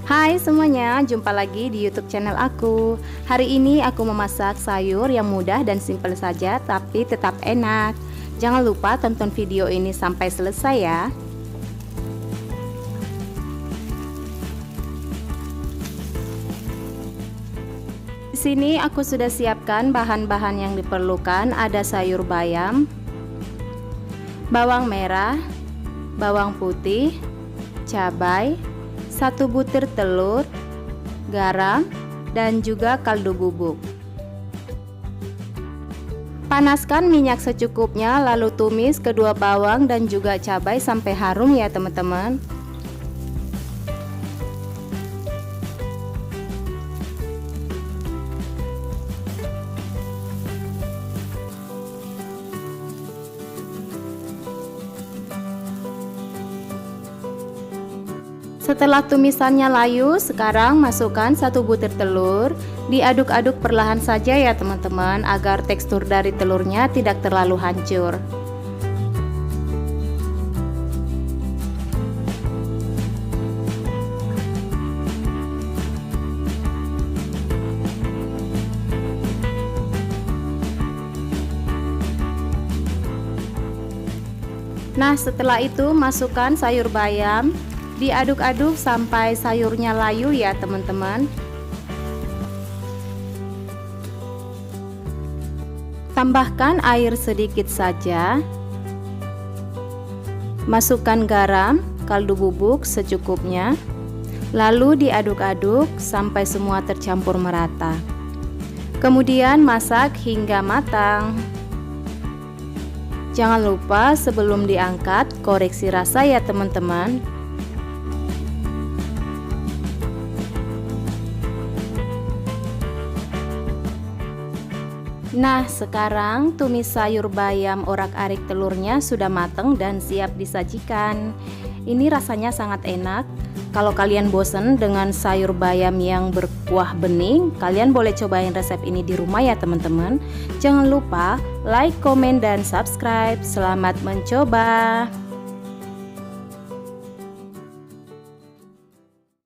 Hai semuanya, jumpa lagi di YouTube channel aku. Hari ini aku memasak sayur yang mudah dan simpel saja tapi tetap enak. Jangan lupa tonton video ini sampai selesai ya. Di sini aku sudah siapkan bahan-bahan yang diperlukan. Ada sayur bayam, bawang merah, bawang putih, cabai, 1 butir telur, garam, dan juga kaldu bubuk. Panaskan minyak secukupnya, lalu tumis kedua bawang dan juga cabai sampai harum ya teman-teman. Setelah tumisannya layu, sekarang masukkan 1 butir telur. Diaduk-aduk perlahan saja ya teman-teman, agar tekstur dari telurnya tidak terlalu hancur. Nah, setelah itu masukkan sayur bayam. Diaduk-aduk sampai sayurnya layu ya teman-teman. Tambahkan air sedikit saja. Masukkan garam, kaldu bubuk secukupnya. Lalu diaduk-aduk sampai semua tercampur merata. Kemudian masak hingga matang. Jangan lupa sebelum diangkat koreksi rasa ya teman-teman. Nah, sekarang tumis sayur bayam orak-arik telurnya sudah matang dan siap disajikan. Ini rasanya sangat enak. Kalau kalian bosen dengan sayur bayam yang berkuah bening, kalian boleh cobain resep ini di rumah ya teman-teman. Jangan lupa like, komen, dan subscribe. Selamat mencoba.